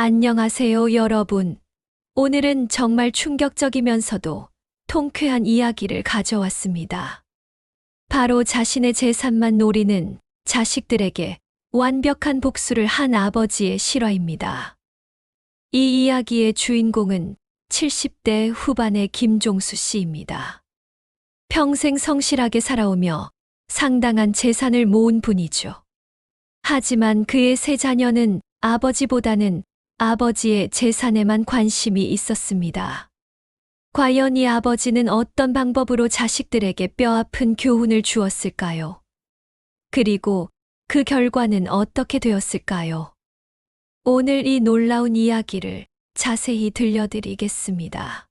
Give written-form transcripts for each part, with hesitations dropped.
안녕하세요, 여러분. 오늘은 정말 충격적이면서도 통쾌한 이야기를 가져왔습니다. 바로 자신의 재산만 노리는 자식들에게 완벽한 복수를 한 아버지의 실화입니다. 이 이야기의 주인공은 70대 후반의 김종수 씨입니다. 평생 성실하게 살아오며 상당한 재산을 모은 분이죠. 하지만 그의 세 자녀는 아버지보다는 아버지의 재산에만 관심이 있었습니다. 과연 이 아버지는 어떤 방법으로 자식들에게 뼈아픈 교훈을 주었을까요? 그리고 그 결과는 어떻게 되었을까요? 오늘 이 놀라운 이야기를 자세히 들려드리겠습니다.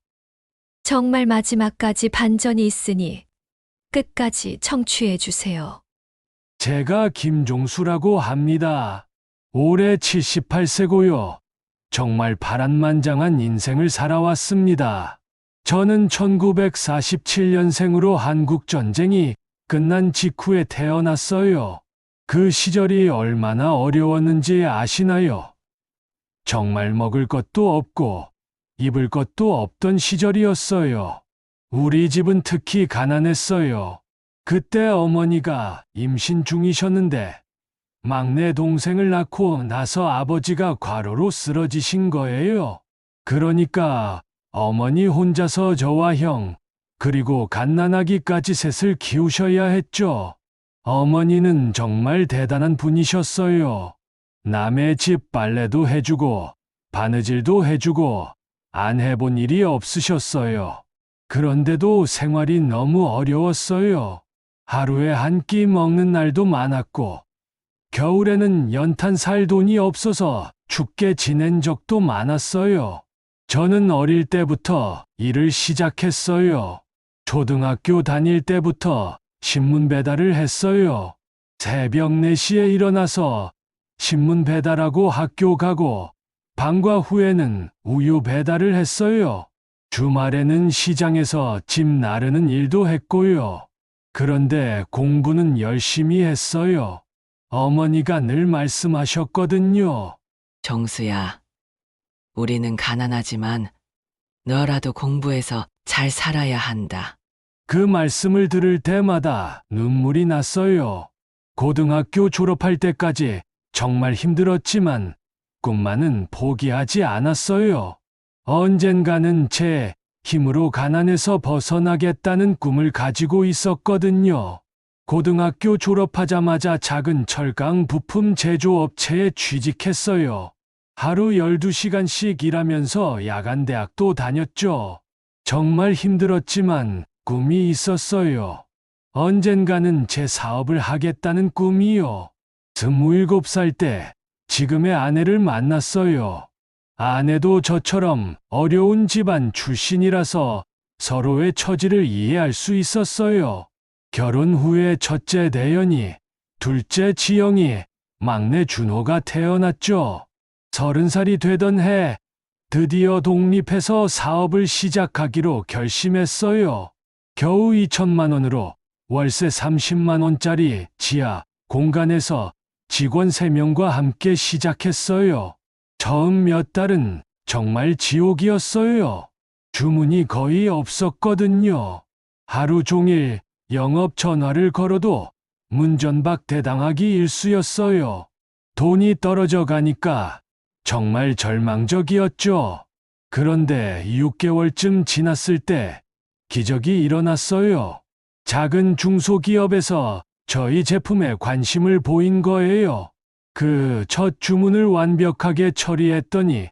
정말 마지막까지 반전이 있으니 끝까지 청취해 주세요. 제가 김종수라고 합니다. 올해 78세고요. 정말 파란만장한 인생을 살아왔습니다. 저는 1947년생으로 한국전쟁이 끝난 직후에 태어났어요. 그 시절이 얼마나 어려웠는지 아시나요? 정말 먹을 것도 없고 입을 것도 없던 시절이었어요. 우리 집은 특히 가난했어요. 그때 어머니가 임신 중이셨는데 막내 동생을 낳고 나서 아버지가 과로로 쓰러지신 거예요. 그러니까 어머니 혼자서 저와 형, 그리고 갓난아기까지 셋을 키우셔야 했죠. 어머니는 정말 대단한 분이셨어요. 남의 집 빨래도 해주고 바느질도 해주고 안 해본 일이 없으셨어요. 그런데도 생활이 너무 어려웠어요. 하루에 한 끼 먹는 날도 많았고 겨울에는 연탄 살 돈이 없어서 춥게 지낸 적도 많았어요. 저는 어릴 때부터 일을 시작했어요. 초등학교 다닐 때부터 신문 배달을 했어요. 새벽 4시에 일어나서 신문 배달하고 학교 가고 방과 후에는 우유 배달을 했어요. 주말에는 시장에서 집 나르는 일도 했고요. 그런데 공부는 열심히 했어요. 어머니가 늘 말씀하셨거든요. 정수야, 우리는 가난하지만 너라도 공부해서 잘 살아야 한다. 그 말씀을 들을 때마다 눈물이 났어요. 고등학교 졸업할 때까지 정말 힘들었지만 꿈만은 포기하지 않았어요. 언젠가는 제 힘으로 가난에서 벗어나겠다는 꿈을 가지고 있었거든요. 고등학교 졸업하자마자 작은 철강 부품 제조업체에 취직했어요. 하루 12시간씩 일하면서 야간대학도 다녔죠. 정말 힘들었지만 꿈이 있었어요. 언젠가는 제 사업을 하겠다는 꿈이요. 27살 때 지금의 아내를 만났어요. 아내도 저처럼 어려운 집안 출신이라서 서로의 처지를 이해할 수 있었어요. 결혼 후에 첫째 대연이, 둘째 지영이, 막내 준호가 태어났죠. 30살이 되던 해 드디어 독립해서 사업을 시작하기로 결심했어요. 겨우 2천만 원으로 월세 30만 원짜리 지하 공간에서 직원 3명과 함께 시작했어요. 처음 몇 달은 정말 지옥이었어요. 주문이 거의 없었거든요. 하루 종일 영업 전화를 걸어도 문전박대당하기 일쑤였어요. 돈이 떨어져 가니까 정말 절망적이었죠. 그런데 6개월쯤 지났을 때 기적이 일어났어요. 작은 중소기업에서 저희 제품에 관심을 보인 거예요. 그 첫 주문을 완벽하게 처리했더니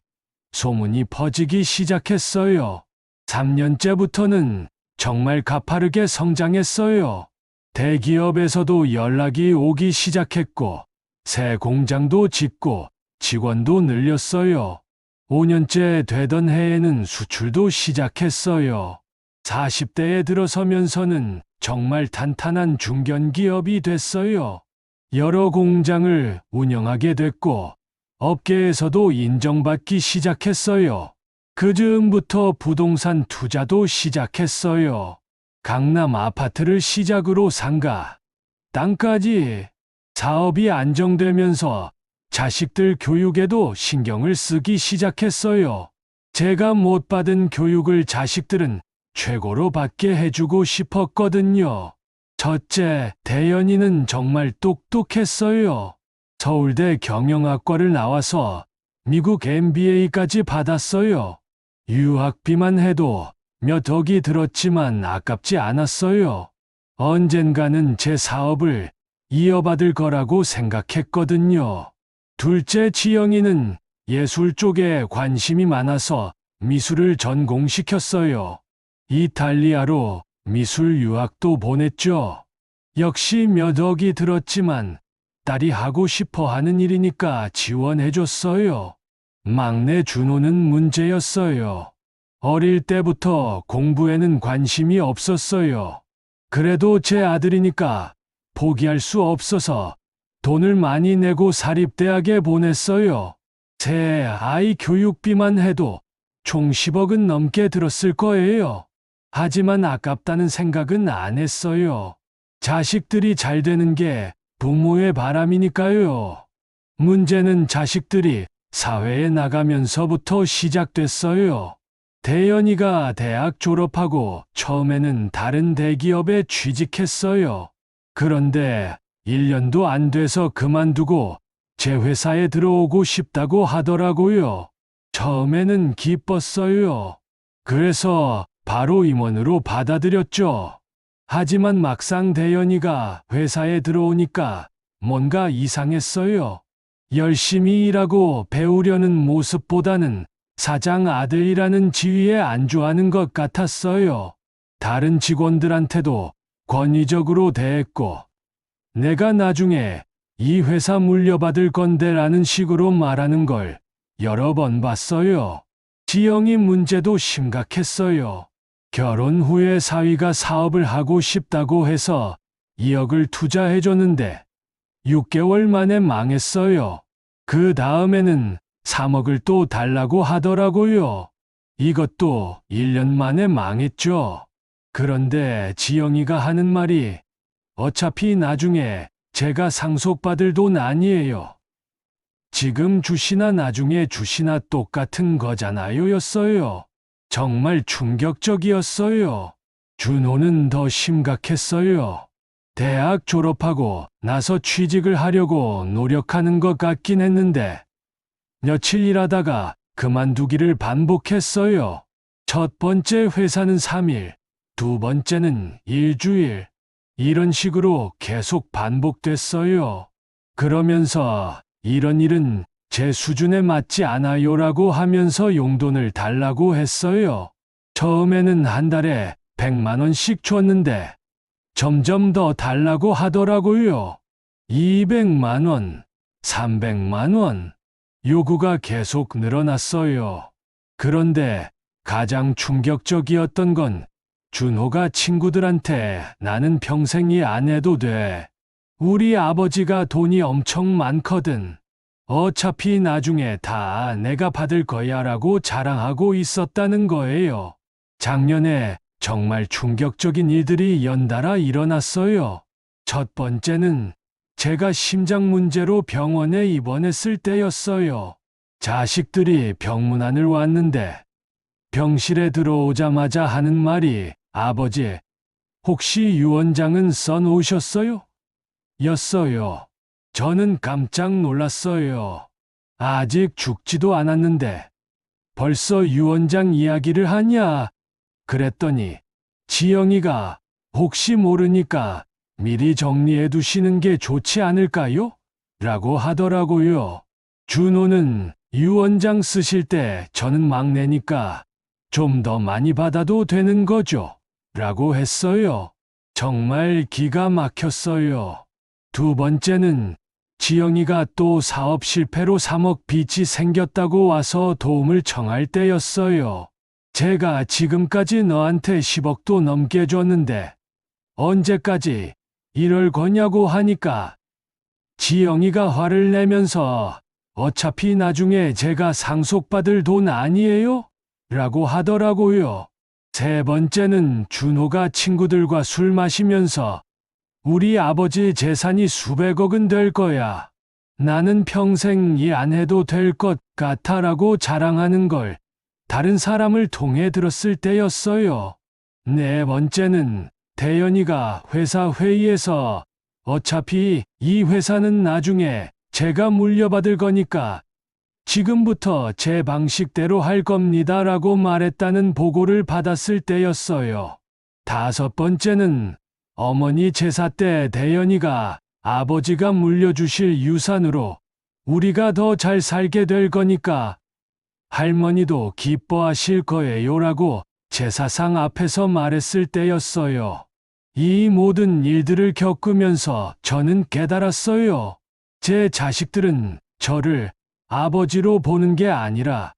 소문이 퍼지기 시작했어요. 3년째부터는 정말 가파르게 성장했어요. 대기업에서도 연락이 오기 시작했고 새 공장도 짓고 직원도 늘렸어요. 5년째 되던 해에는 수출도 시작했어요. 40대에 들어서면서는 정말 탄탄한 중견기업이 됐어요. 여러 공장을 운영하게 됐고 업계에서도 인정받기 시작했어요. 그 즈음부터 부동산 투자도 시작했어요. 강남 아파트를 시작으로 상가, 땅까지 사업이 안정되면서 자식들 교육에도 신경을 쓰기 시작했어요. 제가 못 받은 교육을 자식들은 최고로 받게 해주고 싶었거든요. 첫째, 대연이는 정말 똑똑했어요. 서울대 경영학과를 나와서 미국 MBA까지 받았어요. 유학비만 해도 몇 억이 들었지만 아깝지 않았어요. 언젠가는 제 사업을 이어받을 거라고 생각했거든요. 둘째, 지영이는 예술 쪽에 관심이 많아서 미술을 전공시켰어요. 이탈리아로 미술 유학도 보냈죠. 역시 몇 억이 들었지만 딸이 하고 싶어 하는 일이니까 지원해줬어요. 막내 준호는 문제였어요. 어릴 때부터 공부에는 관심이 없었어요. 그래도 제 아들이니까 포기할 수 없어서 돈을 많이 내고 사립대학에 보냈어요. 제 아이 교육비만 해도 총 10억은 넘게 들었을 거예요. 하지만 아깝다는 생각은 안 했어요. 자식들이 잘 되는 게 부모의 바람이니까요. 문제는 자식들이 사회에 나가면서부터 시작됐어요. 대연이가 대학 졸업하고 처음에는 다른 대기업에 취직했어요. 그런데 1년도 안 돼서 그만두고 제 회사에 들어오고 싶다고 하더라고요. 처음에는 기뻤어요. 그래서 바로 임원으로 받아들였죠. 하지만 막상 대연이가 회사에 들어오니까 뭔가 이상했어요. 열심히 일하고 배우려는 모습보다는 사장 아들이라는 지위에 안주하는 것 같았어요. 다른 직원들한테도 권위적으로 대했고, 내가 나중에 이 회사 물려받을 건데 라는 식으로 말하는 걸 여러 번 봤어요. 지영이 문제도 심각했어요. 결혼 후에 사위가 사업을 하고 싶다고 해서 2억을 투자해줬는데 6개월 만에 망했어요. 그 다음에는 3억을 또 달라고 하더라고요. 이것도 1년 만에 망했죠. 그런데 지영이가 하는 말이 어차피 나중에 제가 상속받을 돈 아니에요. 지금 주시나 나중에 주시나 똑같은 거잖아요 였어요. 정말 충격적이었어요. 준호는 더 심각했어요. 대학 졸업하고 나서 취직을 하려고 노력하는 것 같긴 했는데 며칠 일하다가 그만두기를 반복했어요. 첫 번째 회사는 3일, 두 번째는 일주일. 이런 식으로 계속 반복됐어요. 그러면서 이런 일은 제 수준에 맞지 않아요라고 하면서 용돈을 달라고 했어요. 처음에는 한 달에 100만 원씩 줬는데 점점 더 달라고 하더라고요. 200만 원, 300만 원. 요구가 계속 늘어났어요. 그런데 가장 충격적이었던 건 준호가 친구들한테 나는 평생 일 안 해도 돼. 우리 아버지가 돈이 엄청 많거든. 어차피 나중에 다 내가 받을 거야 라고 자랑하고 있었다는 거예요. 작년에 정말 충격적인 일들이 연달아 일어났어요. 첫 번째는 제가 심장 문제로 병원에 입원했을 때였어요. 자식들이 병문안을 왔는데 병실에 들어오자마자 하는 말이 아버지, 혹시 유원장은 써놓으셨어요? 였어요. 저는 깜짝 놀랐어요. 아직 죽지도 않았는데 벌써 유원장 이야기를 하냐? 그랬더니 지영이가 혹시 모르니까 미리 정리해 두시는 게 좋지 않을까요? 라고 하더라고요. 준호는 유원장 쓰실 때 저는 막내니까 좀 더 많이 받아도 되는 거죠? 라고 했어요. 정말 기가 막혔어요. 두 번째는 지영이가 또 사업 실패로 3억 빚이 생겼다고 와서 도움을 청할 때였어요. 제가 지금까지 너한테 10억도 넘게 줬는데 언제까지 이럴 거냐고 하니까 지영이가 화를 내면서 어차피 나중에 제가 상속받을 돈 아니에요? 라고 하더라고요. 세 번째는 준호가 친구들과 술 마시면서 우리 아버지 재산이 수백억은 될 거야. 나는 평생 일 안 해도 될 것 같아라고 자랑하는 걸 다른 사람을 통해 들었을 때였어요. 네 번째는 대연이가 회사 회의에서 어차피 이 회사는 나중에 제가 물려받을 거니까 지금부터 제 방식대로 할 겁니다라고 말했다는 보고를 받았을 때였어요. 다섯 번째는 어머니 제사 때 대연이가 아버지가 물려주실 유산으로 우리가 더 잘 살게 될 거니까 할머니도 기뻐하실 거예요라고 제사상 앞에서 말했을 때였어요. 이 모든 일들을 겪으면서 저는 깨달았어요. 제 자식들은 저를 아버지로 보는 게 아니라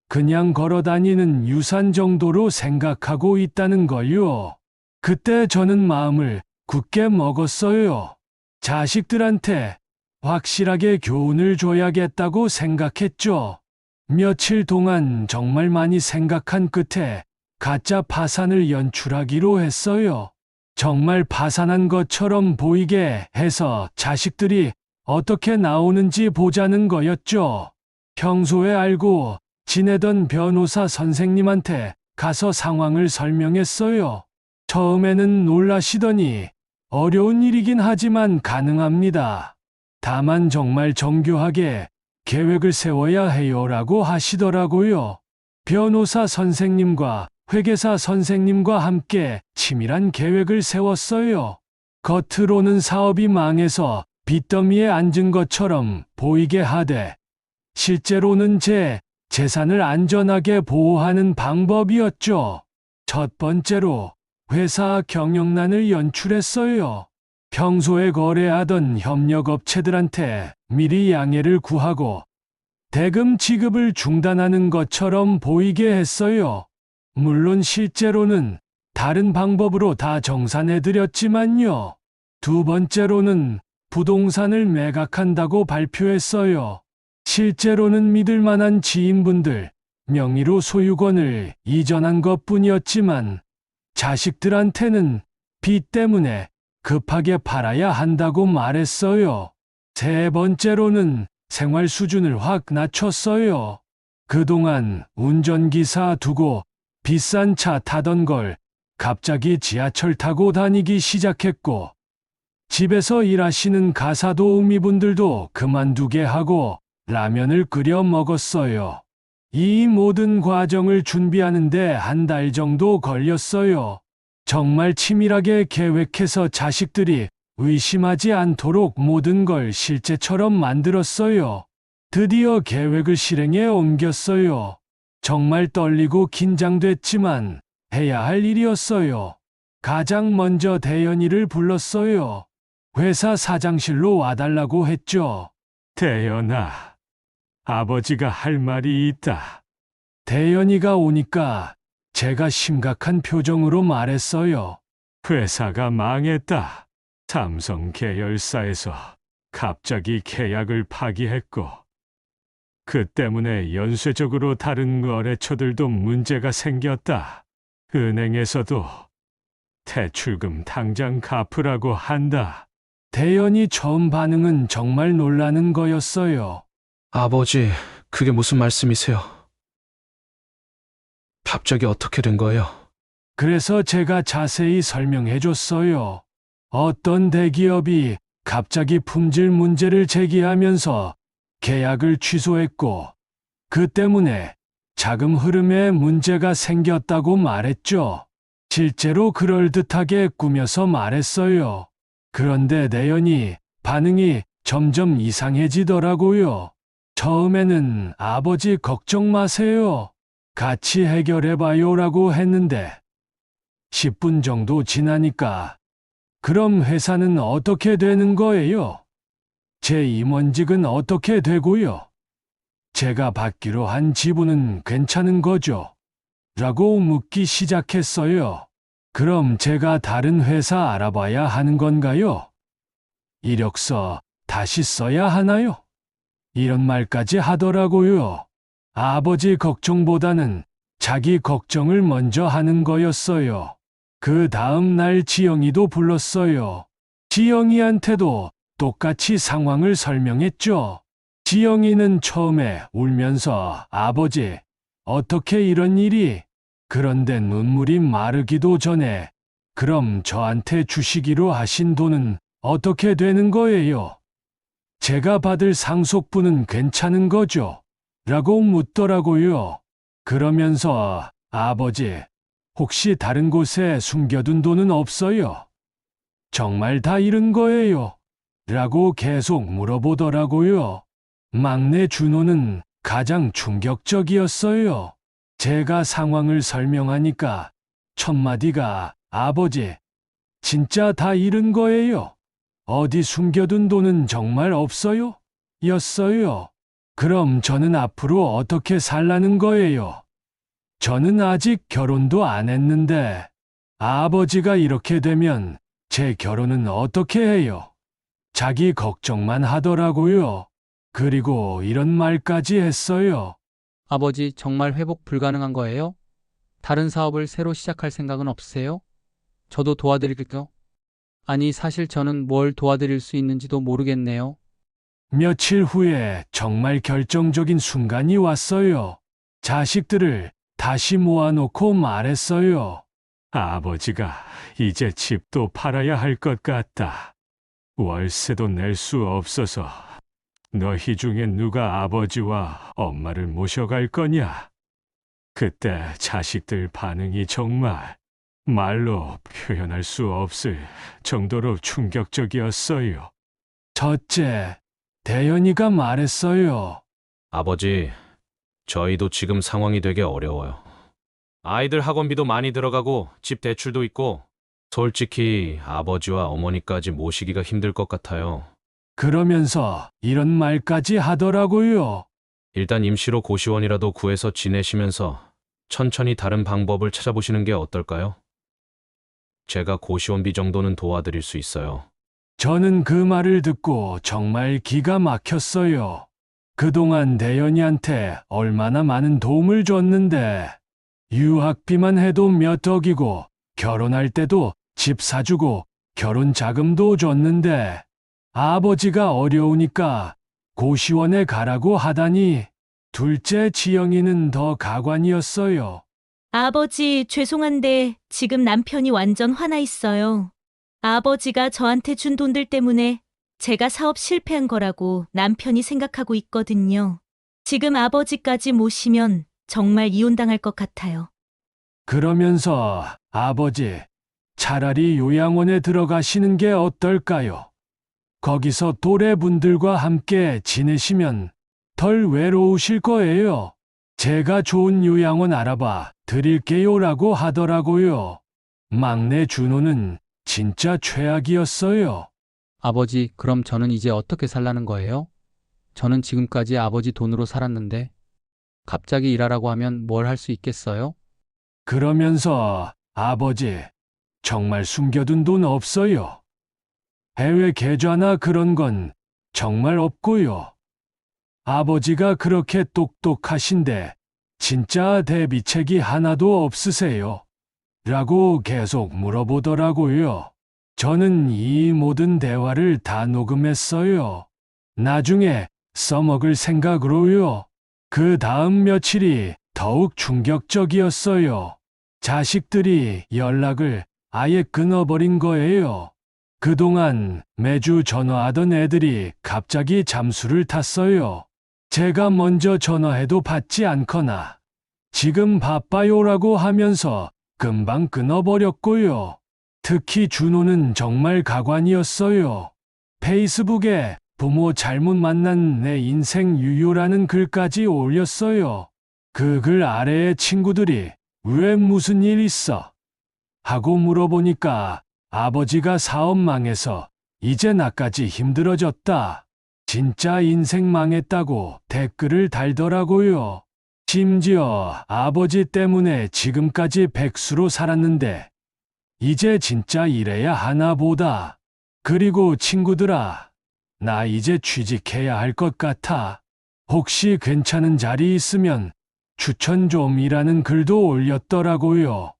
그냥 걸어 다니는 유산 정도로 생각하고 있다는 걸요. 그때 저는 마음을 굳게 먹었어요. 자식들한테 확실하게 교훈을 줘야겠다고 생각했죠. 며칠 동안 정말 많이 생각한 끝에 가짜 파산을 연출하기로 했어요. 정말 파산한 것처럼 보이게 해서 자식들이 어떻게 나오는지 보자는 거였죠. 평소에 알고 지내던 변호사 선생님한테 가서 상황을 설명했어요. 처음에는 놀라시더니 어려운 일이긴 하지만 가능합니다. 다만 정말 정교하게 계획을 세워야 해요라고 하시더라고요. 변호사 선생님과 회계사 선생님과 함께 치밀한 계획을 세웠어요. 겉으로는 사업이 망해서 빚더미에 앉은 것처럼 보이게 하되 실제로는 제 재산을 안전하게 보호하는 방법이었죠. 첫 번째로 회사 경영난을 연출했어요. 평소에 거래하던 협력업체들한테 미리 양해를 구하고 대금 지급을 중단하는 것처럼 보이게 했어요. 물론 실제로는 다른 방법으로 다 정산해드렸지만요. 두 번째로는 부동산을 매각한다고 발표했어요. 실제로는 믿을 만한 지인분들 명의로 소유권을 이전한 것뿐이었지만 자식들한테는 빚 때문에 급하게 팔아야 한다고 말했어요. 세 번째로는 생활 수준을 확 낮췄어요. 그동안 운전기사 두고 비싼 차 타던 걸 갑자기 지하철 타고 다니기 시작했고, 집에서 일하시는 가사 도우미분들도 그만두게 하고 라면을 끓여 먹었어요. 이 모든 과정을 준비하는데 한 달 정도 걸렸어요. 정말 치밀하게 계획해서 자식들이 의심하지 않도록 모든 걸 실제처럼 만들었어요. 드디어 계획을 실행에 옮겼어요. 정말 떨리고 긴장됐지만 해야 할 일이었어요. 가장 먼저 대연이를 불렀어요. 회사 사장실로 와달라고 했죠. 대연아, 아버지가 할 말이 있다. 대연이가 오니까 제가 심각한 표정으로 말했어요. 회사가 망했다. 삼성 계열사에서 갑자기 계약을 파기했고, 그 때문에 연쇄적으로 다른 거래처들도 문제가 생겼다. 은행에서도 대출금 당장 갚으라고 한다. 대연이 처음 반응은 정말 놀라는 거였어요. 아버지, 그게 무슨 말씀이세요? 갑자기 어떻게 된 거예요? 그래서 제가 자세히 설명해 줬어요. 어떤 대기업이 갑자기 품질 문제를 제기하면서 계약을 취소했고, 그 때문에 자금 흐름에 문제가 생겼다고 말했죠. 실제로 그럴듯하게 꾸며서 말했어요. 그런데 대연이 반응이 점점 이상해지더라고요. 처음에는 아버지 걱정 마세요. 같이 해결해봐요라고 했는데 10분 정도 지나니까 그럼 회사는 어떻게 되는 거예요? 제 임원직은 어떻게 되고요? 제가 받기로 한 지분은 괜찮은 거죠? 라고 묻기 시작했어요. 그럼 제가 다른 회사 알아봐야 하는 건가요? 이력서 다시 써야 하나요? 이런 말까지 하더라고요. 아버지 걱정보다는 자기 걱정을 먼저 하는 거였어요. 그 다음 날 지영이도 불렀어요. 지영이한테도 똑같이 상황을 설명했죠. 지영이는 처음에 울면서 아버지, 어떻게 이런 일이? 그런데 눈물이 마르기도 전에 그럼 저한테 주시기로 하신 돈은 어떻게 되는 거예요? 제가 받을 상속분은 괜찮은 거죠? 라고 묻더라고요. 그러면서 아버지, 혹시 다른 곳에 숨겨둔 돈은 없어요? 정말 다 잃은 거예요? 라고 계속 물어보더라고요. 막내 준호는 가장 충격적이었어요. 제가 상황을 설명하니까 첫마디가 아버지, 진짜 다 잃은 거예요? 어디 숨겨둔 돈은 정말 없어요? 였어요. 그럼 저는 앞으로 어떻게 살라는 거예요? 저는 아직 결혼도 안 했는데 아버지가 이렇게 되면 제 결혼은 어떻게 해요? 자기 걱정만 하더라고요. 그리고 이런 말까지 했어요. 아버지, 정말 회복 불가능한 거예요? 다른 사업을 새로 시작할 생각은 없으세요? 저도 도와드릴게요. 아니, 사실 저는 뭘 도와드릴 수 있는지도 모르겠네요. 며칠 후에 정말 결정적인 순간이 왔어요. 자식들을 다시 모아놓고 말했어요. 아버지가 이제 집도 팔아야 할 것 같다. 월세도 낼 수 없어서 너희 중에 누가 아버지와 엄마를 모셔갈 거냐? 그때 자식들 반응이 정말 말로 표현할 수 없을 정도로 충격적이었어요. 첫째, 대현이가 말했어요. 아버지, 저희도 지금 상황이 되게 어려워요. 아이들 학원비도 많이 들어가고 집 대출도 있고 솔직히 아버지와 어머니까지 모시기가 힘들 것 같아요. 그러면서 이런 말까지 하더라고요. 일단 임시로 고시원이라도 구해서 지내시면서 천천히 다른 방법을 찾아보시는 게 어떨까요? 제가 고시원비 정도는 도와드릴 수 있어요. 저는 그 말을 듣고 정말 기가 막혔어요. 그동안 대현이한테 얼마나 많은 도움을 줬는데 유학비만 해도 몇 억이고 결혼할 때도 집 사주고 결혼 자금도 줬는데 아버지가 어려우니까 고시원에 가라고 하다니 둘째 지영이는 더 가관이었어요. 아버지, 죄송한데 지금 남편이 완전 화나 있어요. 아버지가 저한테 준 돈들 때문에 제가 사업 실패한 거라고 남편이 생각하고 있거든요. 지금 아버지까지 모시면 정말 이혼당할 것 같아요. 그러면서 아버지, 차라리 요양원에 들어가시는 게 어떨까요? 거기서 또래분들과 함께 지내시면 덜 외로우실 거예요. 제가 좋은 요양원 알아봐 드릴게요라고 하더라고요. 막내 준호는 진짜 최악이었어요. 아버지, 그럼 저는 이제 어떻게 살라는 거예요? 저는 지금까지 아버지 돈으로 살았는데 갑자기 일하라고 하면 뭘 할 수 있겠어요? 그러면서 아버지, 정말 숨겨둔 돈 없어요. 해외 계좌나 그런 건 정말 없고요. 아버지가 그렇게 똑똑하신데 진짜 대비책이 하나도 없으세요? 라고 계속 물어보더라고요. 저는 이 모든 대화를 다 녹음했어요. 나중에 써먹을 생각으로요. 그 다음 며칠이 더욱 충격적이었어요. 자식들이 연락을 아예 끊어버린 거예요. 그동안 매주 전화하던 애들이 갑자기 잠수를 탔어요. 제가 먼저 전화해도 받지 않거나 지금 바빠요라고 하면서 금방 끊어버렸고요. 특히 준호는 정말 가관이었어요. 페이스북에 부모 잘못 만난 내 인생 유효라는 글까지 올렸어요. 그 글 아래에 친구들이 왜 무슨 일 있어? 하고 물어보니까 아버지가 사업 망해서 이제 나까지 힘들어졌다. 진짜 인생 망했다고 댓글을 달더라고요. 심지어 아버지 때문에 지금까지 백수로 살았는데 이제 진짜 이래야 하나 보다. 그리고 친구들아, 나 이제 취직해야 할 것 같아. 혹시 괜찮은 자리 있으면 추천 좀이라는 글도 올렸더라고요.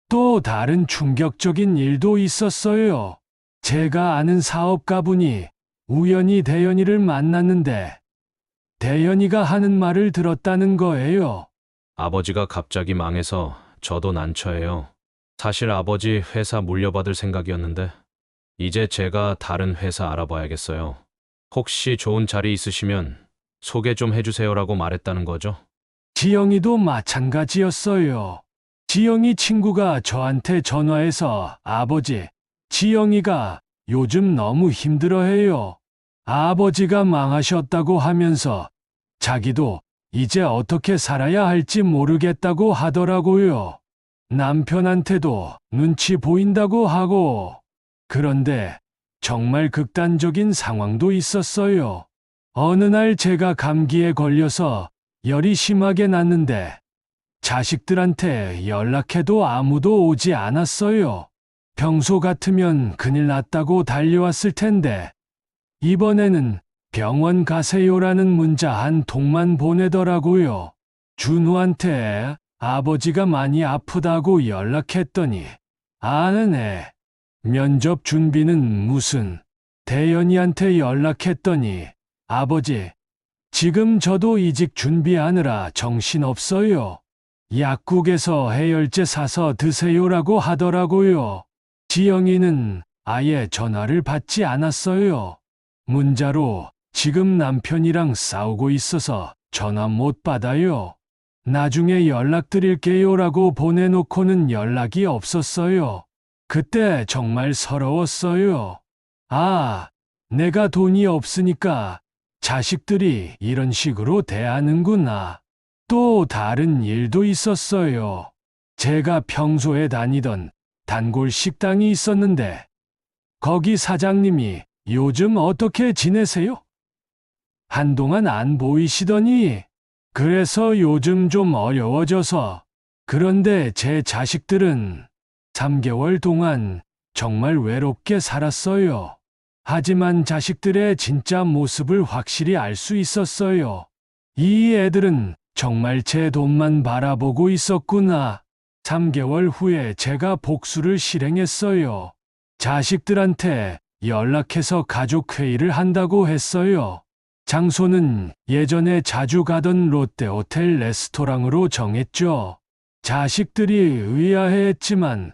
또 다른 충격적인 일도 있었어요. 제가 아는 사업가분이 우연히 대연이를 만났는데 대연이가 하는 말을 들었다는 거예요. 아버지가 갑자기 망해서 저도 난처해요. 사실 아버지 회사 물려받을 생각이었는데 이제 제가 다른 회사 알아봐야겠어요. 혹시 좋은 자리 있으시면 소개 좀 해주세요라고 말했다는 거죠. 지영이도 마찬가지였어요. 지영이 친구가 저한테 전화해서 아버지, 지영이가 요즘 너무 힘들어해요. 아버지가 망하셨다고 하면서 자기도 이제 어떻게 살아야 할지 모르겠다고 하더라고요. 남편한테도 눈치 보인다고 하고. 그런데 정말 극단적인 상황도 있었어요. 어느 날 제가 감기에 걸려서 열이 심하게 났는데 자식들한테 연락해도 아무도 오지 않았어요. 평소 같으면 큰일 났다고 달려왔을 텐데 이번에는 병원 가세요라는 문자 한 통만 보내더라고요. 준호한테 아버지가 많이 아프다고 연락했더니 아는 애. 면접 준비는 무슨. 대연이한테 연락했더니 아버지, 지금 저도 이직 준비하느라 정신없어요. 약국에서 해열제 사서 드세요라고 하더라고요. 지영이는 아예 전화를 받지 않았어요. 문자로 지금 남편이랑 싸우고 있어서 전화 못 받아요. 나중에 연락드릴게요라고 보내놓고는 연락이 없었어요. 그때 정말 서러웠어요. 아, 내가 돈이 없으니까 자식들이 이런 식으로 대하는구나. 또 다른 일도 있었어요. 제가 평소에 다니던 단골 식당이 있었는데 거기 사장님이 요즘 어떻게 지내세요? 한동안 안 보이시더니 그래서 요즘 좀 어려워져서. 그런데 제 자식들은 3개월 동안 정말 외롭게 살았어요. 하지만 자식들의 진짜 모습을 확실히 알 수 있었어요. 이 애들은 정말 제 돈만 바라보고 있었구나. 3개월 후에 제가 복수를 실행했어요. 자식들한테 연락해서 가족회의를 한다고 했어요. 장소는 예전에 자주 가던 롯데호텔 레스토랑으로 정했죠. 자식들이 의아해했지만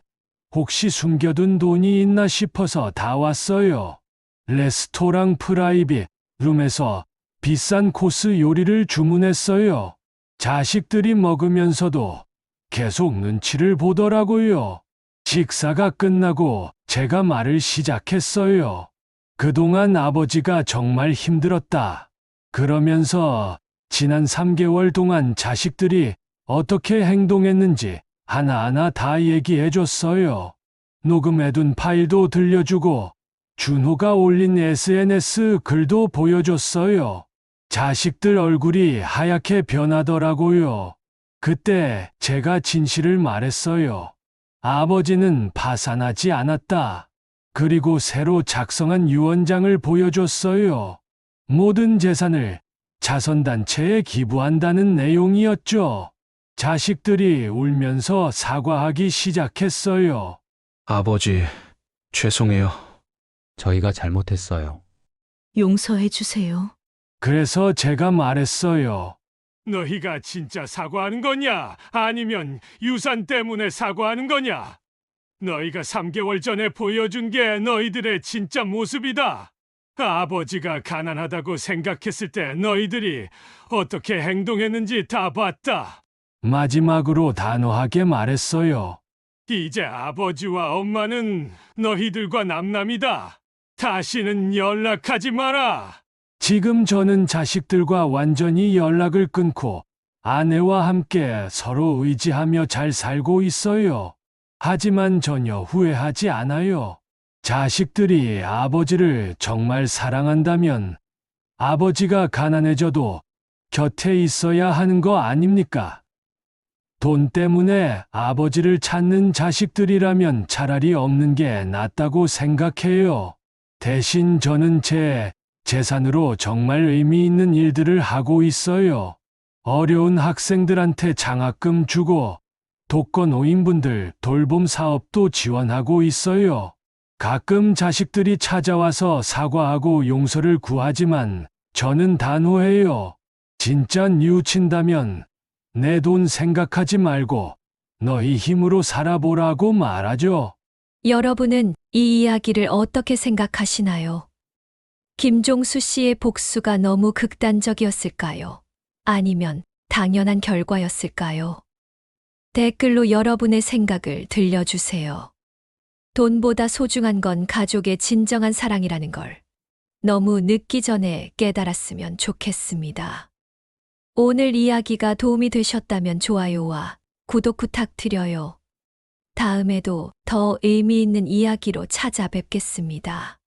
혹시 숨겨둔 돈이 있나 싶어서 다 왔어요. 레스토랑 프라이빗 룸에서 비싼 코스 요리를 주문했어요. 자식들이 먹으면서도 계속 눈치를 보더라고요. 식사가 끝나고 제가 말을 시작했어요. 그동안 아버지가 정말 힘들었다. 그러면서 지난 3개월 동안 자식들이 어떻게 행동했는지 하나하나 다 얘기해줬어요. 녹음해둔 파일도 들려주고 준호가 올린 SNS 글도 보여줬어요. 자식들 얼굴이 하얗게 변하더라고요. 그때 제가 진실을 말했어요. 아버지는 파산하지 않았다. 그리고 새로 작성한 유언장을 보여줬어요. 모든 재산을 자선단체에 기부한다는 내용이었죠. 자식들이 울면서 사과하기 시작했어요. 아버지, 죄송해요. 저희가 잘못했어요. 용서해 주세요. 그래서 제가 말했어요. 너희가 진짜 사과하는 거냐? 아니면 유산 때문에 사과하는 거냐? 너희가 3개월 전에 보여준 게 너희들의 진짜 모습이다. 아버지가 가난하다고 생각했을 때 너희들이 어떻게 행동했는지 다 봤다. 마지막으로 단호하게 말했어요. 이제 아버지와 엄마는 너희들과 남남이다. 다시는 연락하지 마라. 지금 저는 자식들과 완전히 연락을 끊고 아내와 함께 서로 의지하며 잘 살고 있어요. 하지만 전혀 후회하지 않아요. 자식들이 아버지를 정말 사랑한다면 아버지가 가난해져도 곁에 있어야 하는 거 아닙니까? 돈 때문에 아버지를 찾는 자식들이라면 차라리 없는 게 낫다고 생각해요. 대신 저는 제 재산으로 정말 의미 있는 일들을 하고 있어요. 어려운 학생들한테 장학금 주고 독거 노인분들 돌봄 사업도 지원하고 있어요. 가끔 자식들이 찾아와서 사과하고 용서를 구하지만 저는 단호해요. 진짜 뉘우친다면 내 돈 생각하지 말고 너희 힘으로 살아보라고 말하죠. 여러분은 이 이야기를 어떻게 생각하시나요? 김종수 씨의 복수가 너무 극단적이었을까요? 아니면 당연한 결과였을까요? 댓글로 여러분의 생각을 들려주세요. 돈보다 소중한 건 가족의 진정한 사랑이라는 걸 너무 늦기 전에 깨달았으면 좋겠습니다. 오늘 이야기가 도움이 되셨다면 좋아요와 구독 부탁드려요. 다음에도 더 의미 있는 이야기로 찾아뵙겠습니다.